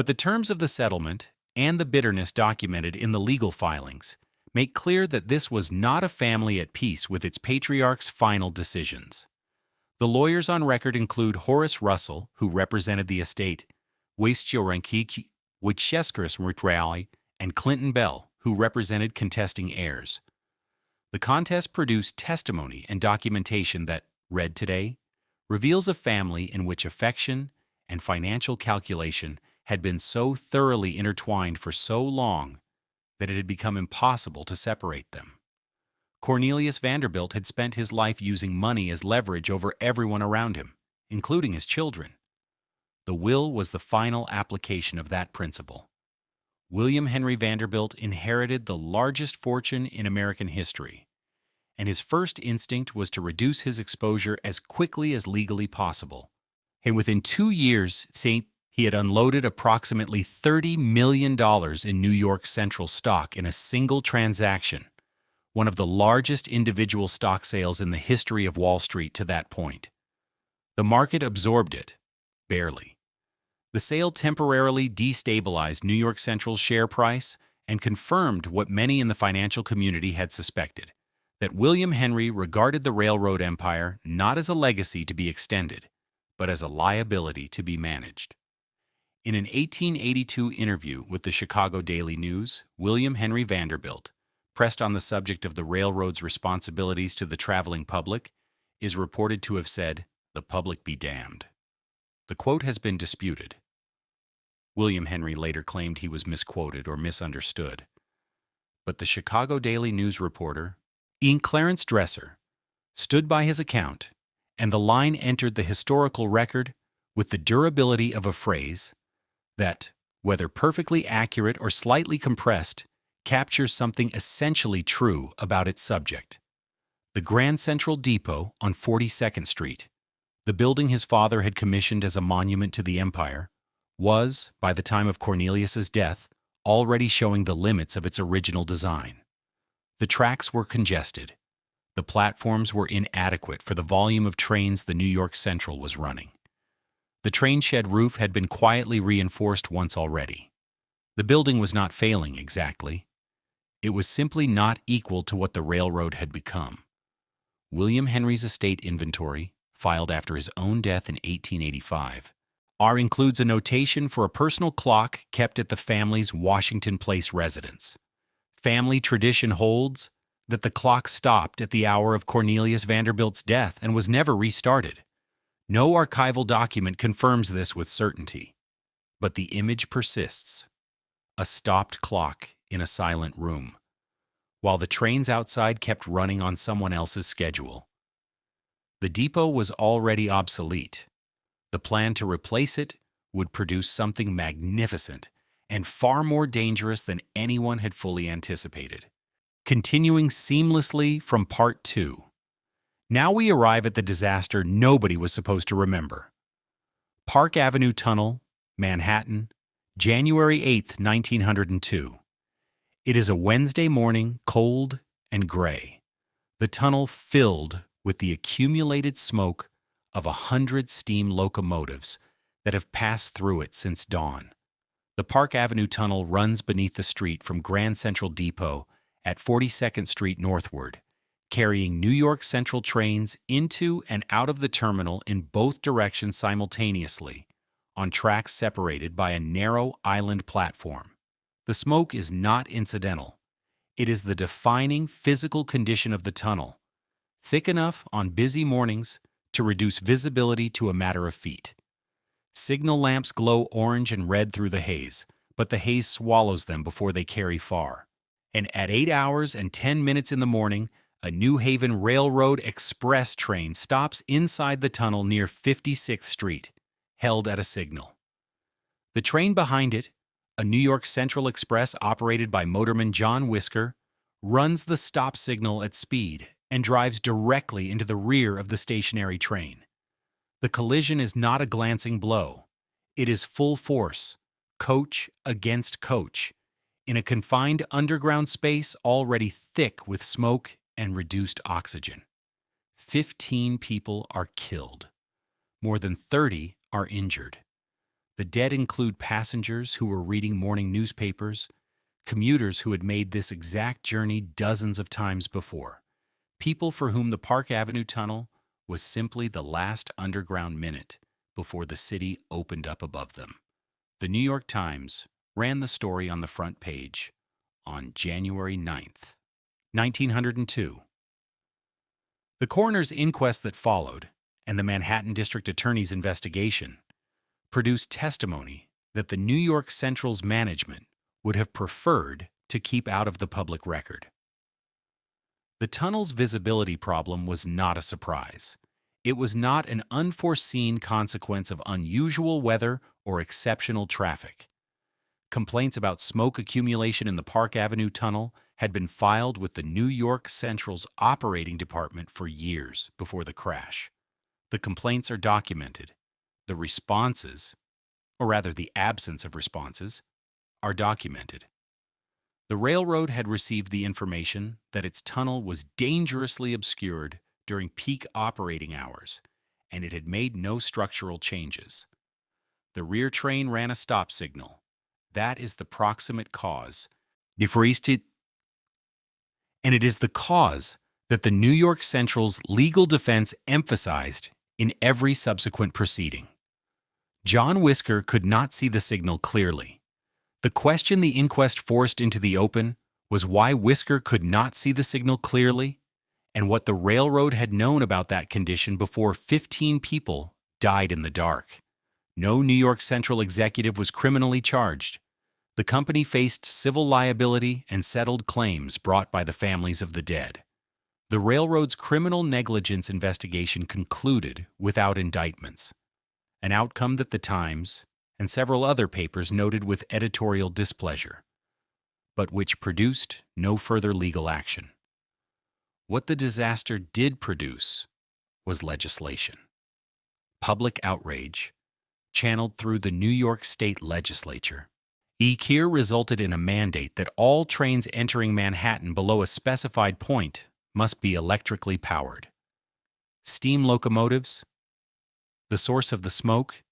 the terms of the settlement and the bitterness documented in the legal filings make clear that this was not a family at peace with its patriarch's final decisions. The lawyers on record include Horace Russell, who represented the estate, and Clinton Bell, who represented contesting heirs. The contest produced testimony and documentation that, read today, reveals a family in which affection and financial calculation had been so thoroughly intertwined for so long that it had become impossible to separate them. Cornelius Vanderbilt had spent his life using money as leverage over everyone around him, including his children. The will was the final application of that principle. William Henry Vanderbilt inherited the largest fortune in American history, and his first instinct was to reduce his exposure as quickly as legally possible. And within 2 years, he had unloaded approximately $30 million in New York Central stock in a single transaction, one of the largest individual stock sales in the history of Wall Street to that point. The market absorbed it, barely. The sale temporarily destabilized New York Central's share price and confirmed what many in the financial community had suspected, that William Henry regarded the railroad empire not as a legacy to be extended, but as a liability to be managed. In an 1882 interview with the Chicago Daily News, William Henry Vanderbilt, pressed on the subject of the railroad's responsibilities to the traveling public, is reported to have said, "The public be damned." The quote has been disputed. William Henry later claimed he was misquoted or misunderstood. But the Chicago Daily News reporter, Ian Clarence Dresser, stood by his account, and the line entered the historical record with the durability of a phrase that, whether perfectly accurate or slightly compressed, captures something essentially true about its subject. The Grand Central Depot on 42nd Street, the building his father had commissioned as a monument to the empire, was, by the time of Cornelius's death, already showing the limits of its original design. The tracks were congested. The platforms were inadequate for the volume of trains the New York Central was running. The train shed roof had been quietly reinforced once already. The building was not failing exactly. It was simply not equal to what the railroad had become. William Henry's estate inventory, filed after his own death in 1885, includes a notation for a personal clock kept at the family's Washington Place residence. Family tradition holds that the clock stopped at the hour of Cornelius Vanderbilt's death and was never restarted. No archival document confirms this with certainty, but the image persists: a stopped clock in a silent room, while the trains outside kept running on someone else's schedule. The depot was already obsolete. The plan to replace it would produce something magnificent and far more dangerous than anyone had fully anticipated. Continuing seamlessly from Part 2. Now we arrive at the disaster nobody was supposed to remember. Park Avenue Tunnel, Manhattan, January 8, 1902. It is a Wednesday morning, cold and gray. The tunnel filled with the accumulated smoke of 100 steam locomotives that have passed through it since dawn. The Park Avenue Tunnel runs beneath the street from Grand Central Depot at 42nd Street northward, carrying New York Central trains into and out of the terminal in both directions simultaneously, on tracks separated by a narrow island platform. The smoke is not incidental. It is the defining physical condition of the tunnel, thick enough on busy mornings to reduce visibility to a matter of feet. Signal lamps glow orange and red through the haze, but the haze swallows them before they carry far. And at 8 hours and 10 minutes in the morning, a New Haven Railroad Express train stops inside the tunnel near 56th Street, held at a signal. The train behind it, a New York Central Express operated by motorman John Whisker, runs the stop signal at speed and drives directly into the rear of the stationary train. The collision is not a glancing blow. It is full force, coach against coach, in a confined underground space already thick with smoke and reduced oxygen. 15 people are killed. More than 30 are injured. The dead include passengers who were reading morning newspapers, commuters who had made this exact journey dozens of times before, people for whom the Park Avenue Tunnel was simply the last underground minute before the city opened up above them. The New York Times ran the story on the front page on January 9th, 1902. The coroner's inquest that followed, and the Manhattan District Attorney's investigation, produced testimony that the New York Central's management would have preferred to keep out of the public record. The tunnel's visibility problem was not a surprise. It was not an unforeseen consequence of unusual weather or exceptional traffic. Complaints about smoke accumulation in the Park Avenue Tunnel had been filed with the New York Central's operating department for years before the crash. The complaints are documented. The responses, or rather the absence of responses, are documented. The railroad had received the information that its tunnel was dangerously obscured during peak operating hours, and it had made no structural changes. The rear train ran a stop signal. That is the proximate cause. And it is the cause that the New York Central's legal defense emphasized in every subsequent proceeding. John Whisker could not see the signal clearly. The question the inquest forced into the open was why Whisker could not see the signal clearly, and what the railroad had known about that condition before 15 people died in the dark. No New York Central executive was criminally charged. The company faced civil liability and settled claims brought by the families of the dead. The railroad's criminal negligence investigation concluded without indictments, an outcome that the Times and several other papers noted with editorial displeasure, but which produced no further legal action. What the disaster did produce was legislation. Public outrage, channeled through the New York State Legislature, resulted in a mandate that all trains entering Manhattan below a specified point must be electrically powered. Steam locomotives, the source of the smoke,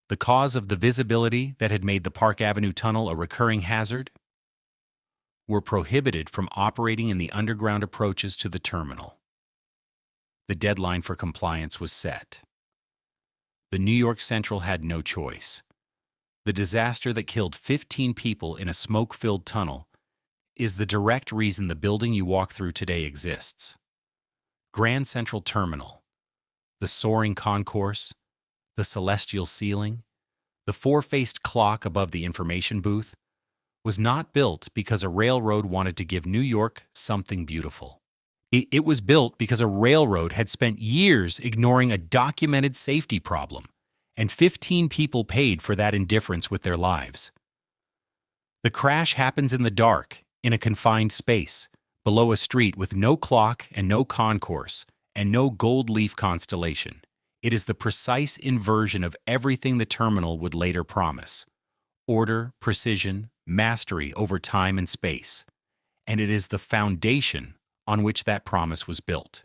the cause of the visibility that had made the Park Avenue Tunnel a recurring hazard, were prohibited from operating in the underground approaches to the terminal. The deadline for compliance was set. The New York Central had no choice. The disaster that killed 15 people in a smoke-filled tunnel is the direct reason the building you walk through today exists. Grand Central Terminal, the soaring concourse, the celestial ceiling, the four-faced clock above the information booth, was not built because a railroad wanted to give New York something beautiful. It was built because a railroad had spent years ignoring a documented safety problem, and 15 people paid for that indifference with their lives. The crash happens in the dark, in a confined space, below a street with no clock and no concourse, and no gold leaf constellation. It is the precise inversion of everything the terminal would later promise: order, precision, mastery over time and space. And it is the foundation on which that promise was built.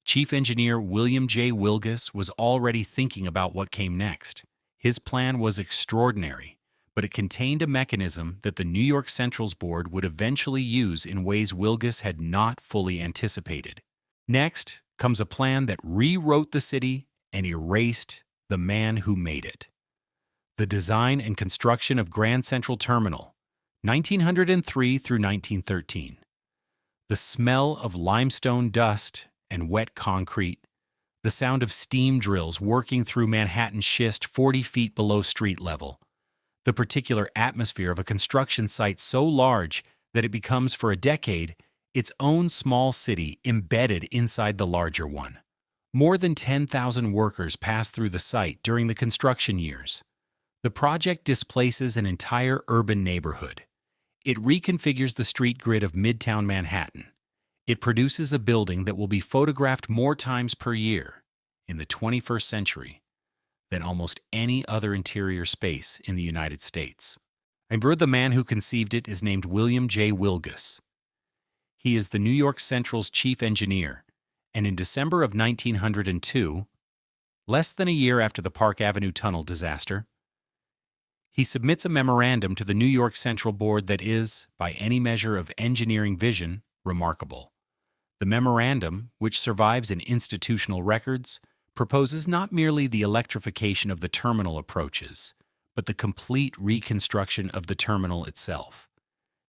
Chief Engineer William J. Wilgus was already thinking about what came next. His plan was extraordinary, but it contained a mechanism that the New York Central's board would eventually use in ways Wilgus had not fully anticipated. Next comes a plan that rewrote the city and erased the man who made it. The design and construction of Grand Central Terminal, 1903 through 1913. The smell of limestone dust and wet concrete, the sound of steam drills working through Manhattan schist 40 feet below street level, the particular atmosphere of a construction site so large that it becomes for a decade its own small city embedded inside the larger one. More than 10,000 workers pass through the site during the construction years. The project displaces an entire urban neighborhood. It reconfigures the street grid of Midtown Manhattan. It produces a building that will be photographed more times per year in the 21st century than almost any other interior space in the United States. The man who conceived it is named William J. Wilgus. He is the New York Central's chief engineer, and in December of 1902, less than a year after the Park Avenue Tunnel disaster, he submits a memorandum to the New York Central Board that is, by any measure of engineering vision, remarkable. The memorandum, which survives in institutional records, proposes not merely the electrification of the terminal approaches, but the complete reconstruction of the terminal itself.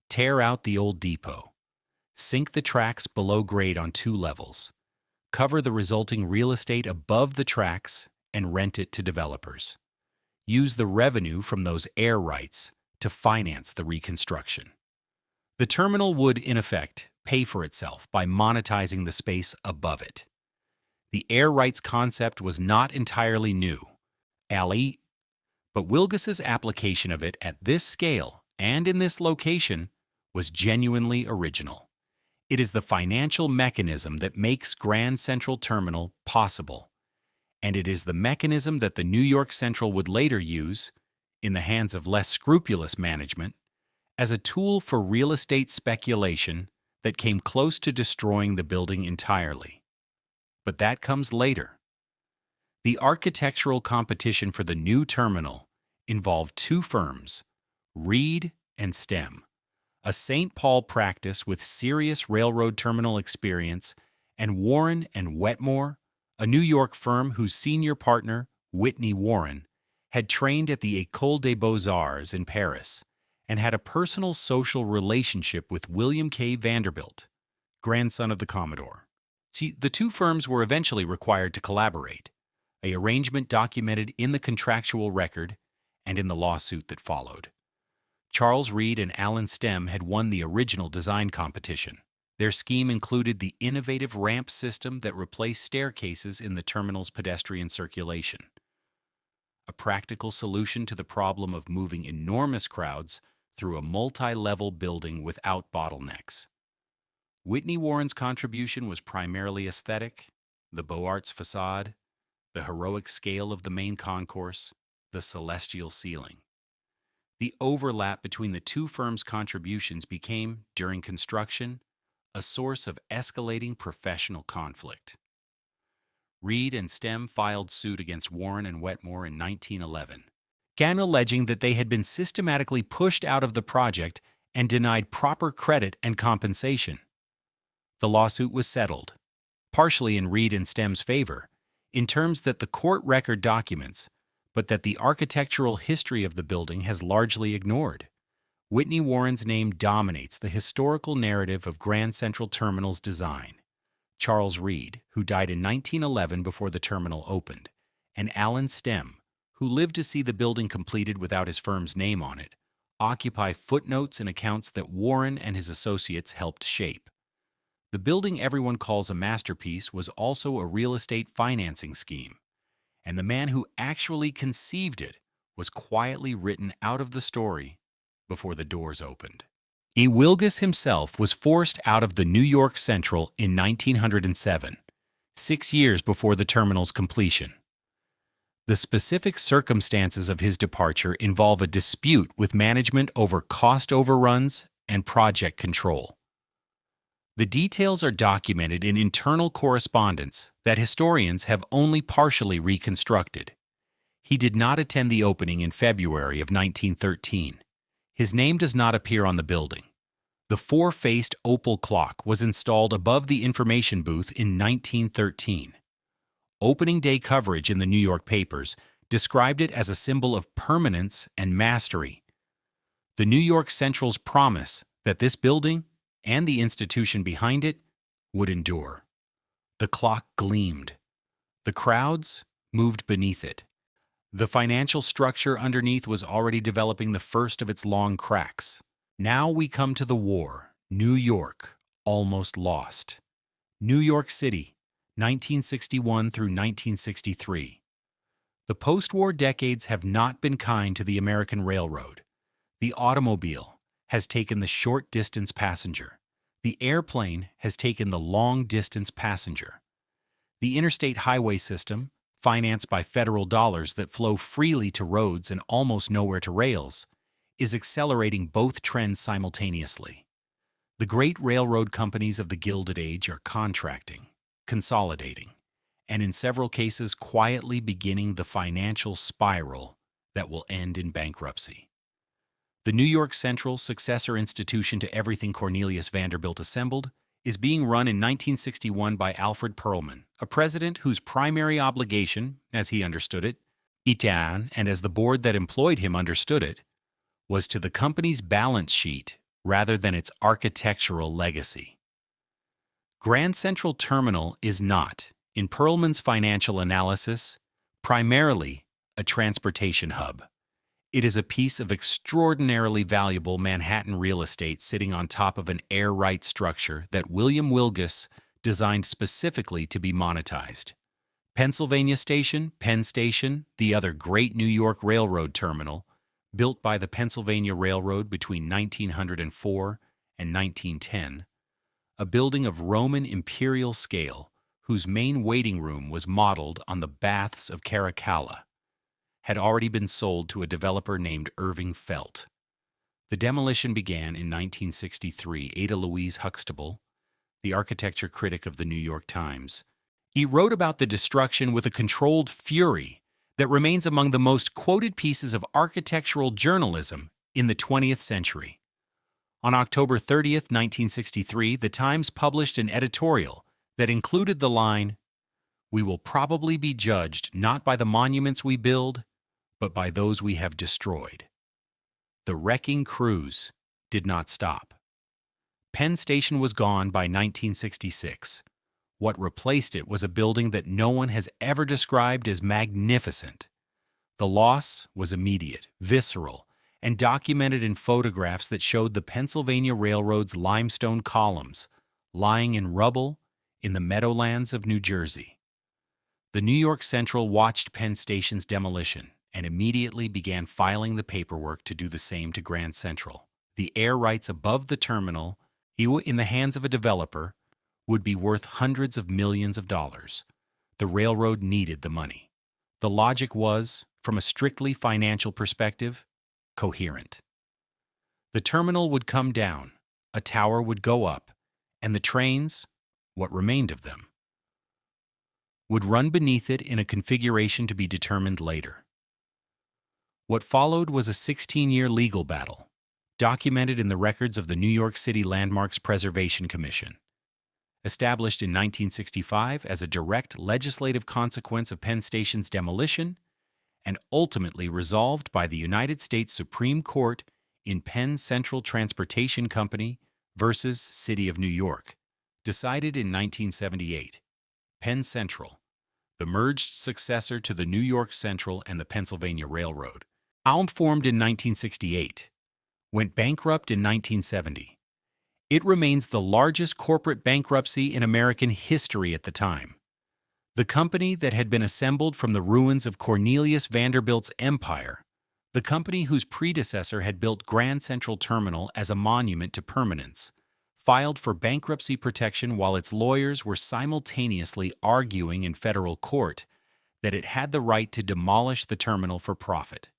Tear out the old depot. Sink the tracks below grade on 2 levels. Cover the resulting real estate above the tracks and rent it to developers. Use the revenue from those air rights to finance the reconstruction. The terminal would, in effect, pay for itself by monetizing the space above it. The air rights concept was not entirely new, but Wilgus's application of it at this scale and in this location was genuinely original. It is the financial mechanism that makes Grand Central Terminal possible, and it is the mechanism that the New York Central would later use, in the hands of less scrupulous management, as a tool for real estate speculation that came close to destroying the building entirely. But that comes later. The architectural competition for the new terminal involved 2 firms, Reed and Stem, a St. Paul practice with serious railroad terminal experience, and Warren and Wetmore, a New York firm whose senior partner, Whitney Warren, had trained at the École des Beaux-Arts in Paris and had a personal social relationship with William K. Vanderbilt, grandson of the Commodore. See, the 2 firms were eventually required to collaborate, an arrangement documented in the contractual record and in the lawsuit that followed. Charles Reed and Alan Stem had won the original design competition. Their scheme included the innovative ramp system that replaced staircases in the terminal's pedestrian circulation, a practical solution to the problem of moving enormous crowds through a multi-level building without bottlenecks. Whitney Warren's contribution was primarily aesthetic: the Beaux-Arts facade, the heroic scale of the main concourse, the celestial ceiling. The overlap between the 2 firms' contributions became, during construction, a source of escalating professional conflict. Reed and Stem filed suit against Warren and Wetmore in 1911, alleging that they had been systematically pushed out of the project and denied proper credit and compensation. The lawsuit was settled, partially in Reed and Stem's favor, in terms that the court record documents, but that the architectural history of the building has largely ignored. Whitney Warren's name dominates the historical narrative of Grand Central Terminal's design. Charles Reed, who died in 1911 before the terminal opened, and Alan Stem, who lived to see the building completed without his firm's name on it, occupy footnotes in accounts that Warren and his associates helped shape. The building everyone calls a masterpiece was also a real estate financing scheme, and the man who actually conceived it was quietly written out of the story before the doors opened. E. Wilgus himself was forced out of the New York Central in 1907, 6 years before the terminal's completion. The specific circumstances of his departure involve a dispute with management over cost overruns and project control. The details are documented in internal correspondence that historians have only partially reconstructed. He did not attend the opening in February of 1913. His name does not appear on the building. The four-faced opal clock was installed above the information booth in 1913. Opening day coverage in the New York papers described it as a symbol of permanence and mastery. The New York Central's promise that this building and the institution behind it would endure. The clock gleamed. The crowds moved beneath it. The financial structure underneath was already developing the first of its long cracks. Now we come to the war. New York, almost lost. New York City, 1961 through 1963. The post-war decades have not been kind to the American railroad. The automobile has taken the short-distance passenger. The airplane has taken the long-distance passenger. The interstate highway system, financed by federal dollars that flow freely to roads and almost nowhere to rails, is accelerating both trends simultaneously. The great railroad companies of the Gilded Age are contracting, consolidating, and in several cases quietly beginning the financial spiral that will end in bankruptcy. The New York Central, successor institution to everything Cornelius Vanderbilt assembled, is being run in 1961 by Alfred Perlman, a president whose primary obligation, as he understood it, and as the board that employed him understood it, was to the company's balance sheet rather than its architectural legacy. Grand Central Terminal is not, in Perlman's financial analysis, primarily a transportation hub. It is a piece of extraordinarily valuable Manhattan real estate sitting on top of an air right structure that William Wilgus designed specifically to be monetized. Pennsylvania Station, Penn Station, the other great New York Railroad terminal, built by the Pennsylvania Railroad between 1904 and 1910, a building of Roman imperial scale whose main waiting room was modeled on the baths of Caracalla, had already been sold to a developer named Irving Felt. The demolition began in 1963. Ada Louise Huxtable, the architecture critic of the New York Times, he wrote about the destruction with a controlled fury that remains among the most quoted pieces of architectural journalism in the 20th century. On October 30th, 1963, the Times published an editorial that included the line, "We will probably be judged not by the monuments we build, but by those we have destroyed." The wrecking cruise did not stop. Penn Station was gone by 1966. What replaced it was a building that no one has ever described as magnificent. The loss was immediate, visceral, and documented in photographs that showed the Pennsylvania Railroad's limestone columns lying in rubble in the meadowlands of New Jersey. The New York Central watched Penn Station's demolition and immediately began filing the paperwork to do the same to Grand Central. The air rights above the terminal, in the hands of a developer, would be worth hundreds of millions of dollars. The railroad needed the money. The logic was, from a strictly financial perspective, coherent. The terminal would come down, a tower would go up, and the trains, what remained of them, would run beneath it in a configuration to be determined later. What followed was a 16-year legal battle, documented in the records of the New York City Landmarks Preservation Commission. Established in 1965 as a direct legislative consequence of Penn Station's demolition, and ultimately resolved by the United States Supreme Court in Penn Central Transportation Company versus City of New York, decided in 1978. Penn Central, the merged successor to the New York Central and the Pennsylvania Railroad, formed in 1968, went bankrupt in 1970. It remains the largest corporate bankruptcy in American history at the time. The company that had been assembled from the ruins of Cornelius Vanderbilt's empire, the company whose predecessor had built Grand Central Terminal as a monument to permanence, filed for bankruptcy protection while its lawyers were simultaneously arguing in federal court that it had the right to demolish the terminal for profit.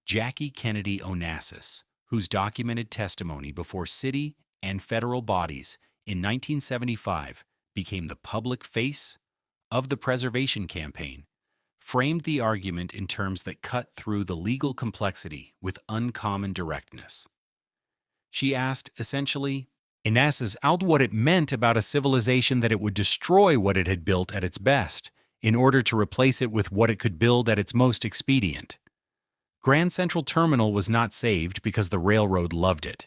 Jackie Kennedy Onassis, whose documented testimony before city and federal bodies in 1975 became the public face of the preservation campaign, framed the argument in terms that cut through the legal complexity with uncommon directness. She asked, essentially, Onassis out what it meant about a civilization that it would destroy what it had built at its best in order to replace it with what it could build at its most expedient. Grand Central Terminal was not saved because the railroad loved it.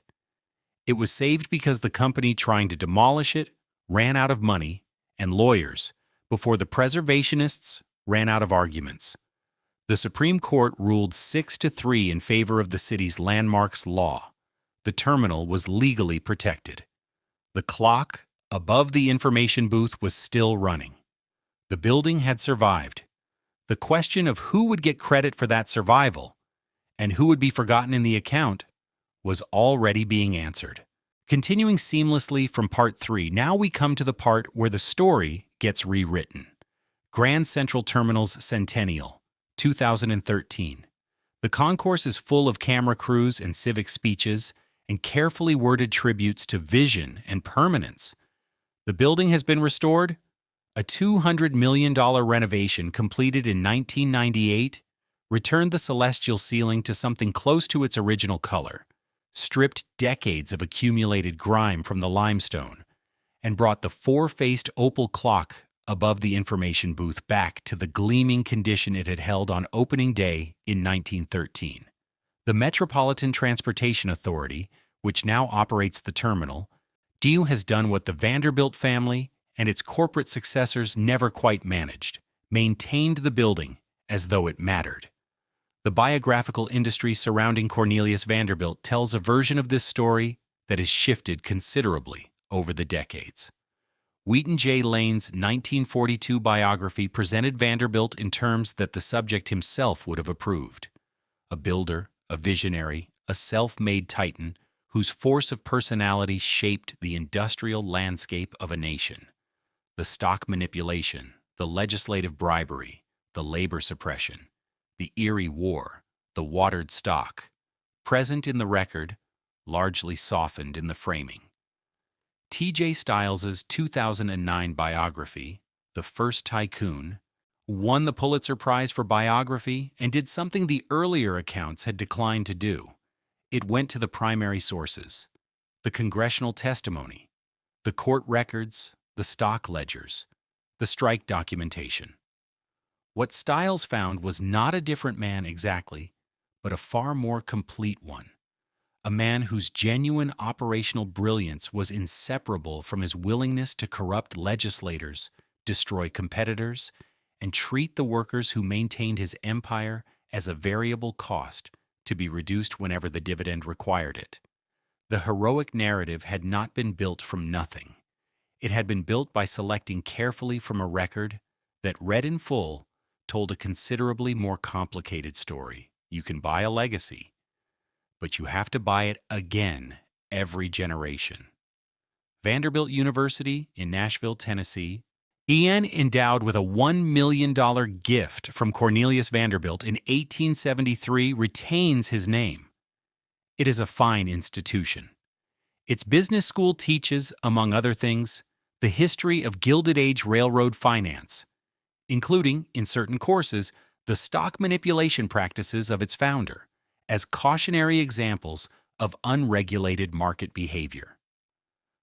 It was saved because the company trying to demolish it ran out of money and lawyers before the preservationists ran out of arguments. The Supreme Court ruled 6-3 in favor of the city's landmarks law. The terminal was legally protected. The clock above the information booth was still running. The building had survived. The question of who would get credit for that survival and who would be forgotten in the account was already being answered. Continuing seamlessly from Part 3, now we come to the part where the story gets rewritten. Grand Central Terminal's Centennial, 2013. The concourse is full of camera crews and civic speeches and carefully worded tributes to vision and permanence. The building has been restored. A $200 million renovation completed in 1998 returned the celestial ceiling to something close to its original color, stripped decades of accumulated grime from the limestone, and brought the four-faced opal clock above the information booth back to the gleaming condition it had held on opening day in 1913. The Metropolitan Transportation Authority, which now operates the terminal, has done what the Vanderbilt family and its corporate successors never quite managed, maintained the building as though it mattered. The biographical industry surrounding Cornelius Vanderbilt tells a version of this story that has shifted considerably over the decades. Wheaton J. Lane's 1942 biography presented Vanderbilt in terms that the subject himself would have approved. A builder, a visionary, a self-made titan whose force of personality shaped the industrial landscape of a nation. The stock manipulation, the legislative bribery, the labor suppression, the Erie War, the watered stock, present in the record, largely softened in the framing. T.J. Stiles's 2009 biography, The First Tycoon, won the Pulitzer Prize for biography and did something the earlier accounts had declined to do. It went to the primary sources, the congressional testimony, the court records, the stock ledgers, the strike documentation. What Stiles found was not a different man exactly, but a far more complete one. A man whose genuine operational brilliance was inseparable from his willingness to corrupt legislators, destroy competitors, and treat the workers who maintained his empire as a variable cost to be reduced whenever the dividend required it. The heroic narrative had not been built from nothing. It had been built by selecting carefully from a record that, read in full, told a considerably more complicated story. You can buy a legacy, but you have to buy it again every generation. Vanderbilt University in Nashville, Tennessee, endowed with a $1 million gift from Cornelius Vanderbilt in 1873, retains his name. It is a fine institution. Its business school teaches, among other things, the history of Gilded Age railroad finance, including, in certain courses, the stock manipulation practices of its founder, as cautionary examples of unregulated market behavior.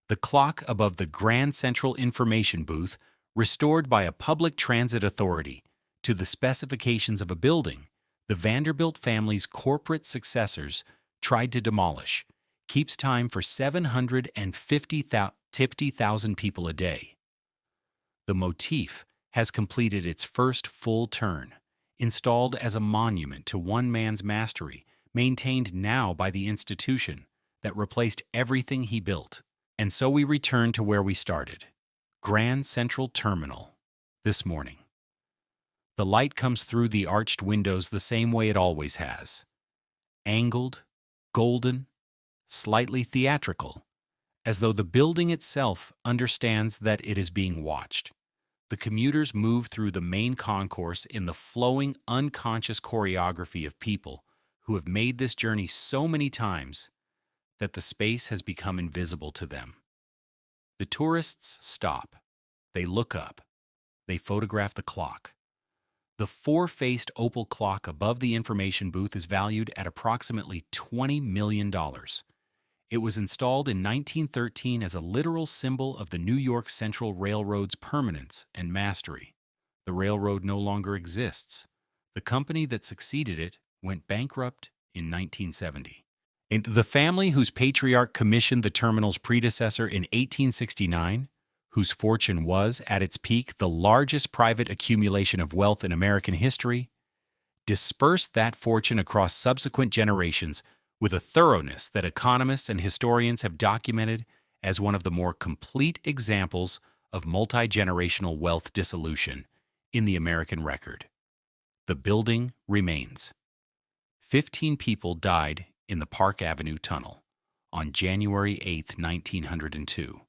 The clock above the Grand Central Information Booth, restored by a public transit authority to the specifications of a building, the Vanderbilt family's corporate successors tried to demolish, keeps time for 750,000 people a day. The motif has completed its first full turn, installed as a monument to one man's mastery, maintained now by the institution that replaced everything he built. And so we return to where we started, Grand Central Terminal, this morning. The light comes through the arched windows the same way it always has. Angled, golden, slightly theatrical, as though the building itself understands that it is being watched. The commuters move through the main concourse in the flowing, unconscious choreography of people who have made this journey so many times that the space has become invisible to them. The tourists stop. They look up. They photograph the clock. The four-faced opal clock above the information booth is valued at approximately $20 million. It was installed in 1913 as a literal symbol of the New York Central Railroad's permanence and mastery. The railroad no longer exists. The company that succeeded it went bankrupt in 1970. And the family whose patriarch commissioned the terminal's predecessor in 1869, whose fortune was, at its peak, the largest private accumulation of wealth in American history, dispersed that fortune across subsequent generations with a thoroughness that economists and historians have documented as one of the more complete examples of multi-generational wealth dissolution in the American record. The building remains. 15 people died in the Park Avenue Tunnel on January 8, 1902.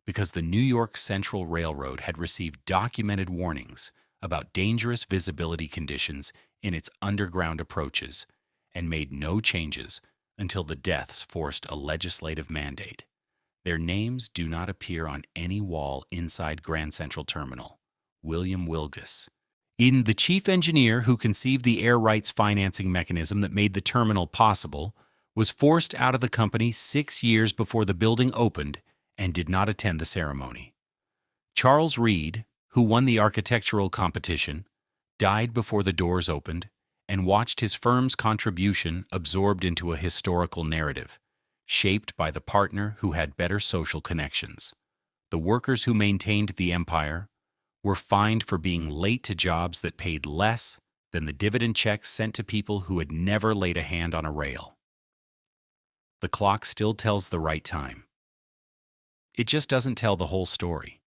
Because the New York Central Railroad had received documented warnings about dangerous visibility conditions in its underground approaches and made no changes until the deaths forced a legislative mandate. Their names do not appear on any wall inside Grand Central Terminal. William Wilgus, the chief engineer who conceived the air rights financing mechanism that made the terminal possible, was forced out of the company 6 years before the building opened and did not attend the ceremony. Charles Reed, who won the architectural competition, died before the doors opened and watched his firm's contribution absorbed into a historical narrative, shaped by the partner who had better social connections. The workers who maintained the empire were fined for being late to jobs that paid less than the dividend checks sent to people who had never laid a hand on a rail. The clock still tells the right time. It just doesn't tell the whole story.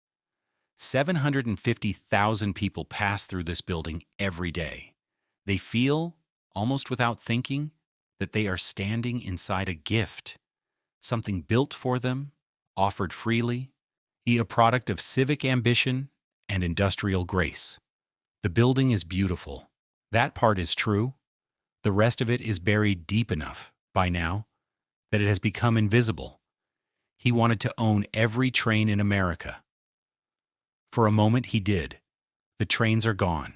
750,000 people pass through this building every day. They feel, almost without thinking, that they are standing inside a gift, something built for them, offered freely, a product of civic ambition and industrial grace. The building is beautiful. That part is true. The rest of it is buried deep enough, by now, that it has become invisible. He wanted to own every train in America. For a moment he did. The trains are gone.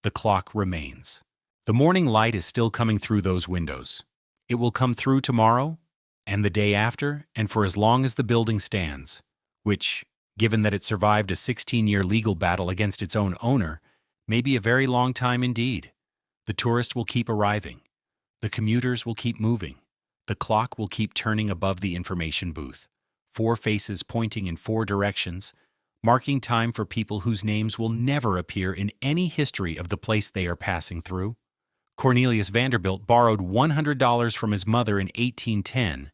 The clock remains. The morning light is still coming through those windows. It will come through tomorrow, and the day after, and for as long as the building stands, which, given that it survived a 16-year legal battle against its own owner, may be a very long time indeed. The tourist will keep arriving. The commuters will keep moving. The clock will keep turning above the information booth, 4 faces pointing in 4 directions, marking time for people whose names will never appear in any history of the place they are passing through. Cornelius Vanderbilt borrowed $100 from his mother in 1810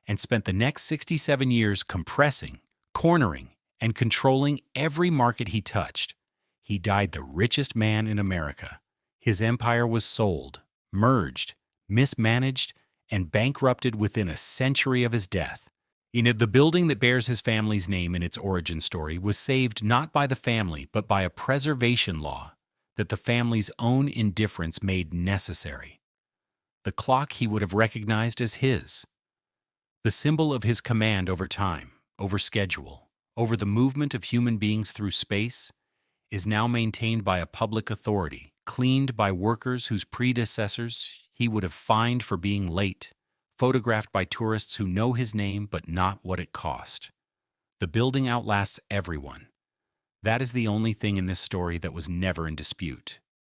and spent the next 67 years compressing, cornering, and controlling every market he touched. He died the richest man in America. His empire was sold, merged, mismanaged, and bankrupted within a century of his death. The building that bears his family's name in its origin story was saved not by the family, but by a preservation law that the family's own indifference made necessary. The clock he would have recognized as his. The symbol of his command over time, over schedule, over the movement of human beings through space, is now maintained by a public authority, cleaned by workers whose predecessors he would have fined for being late, photographed by tourists who know his name but not what it cost. The building outlasts everyone. That is the only thing in this story that was never in dispute.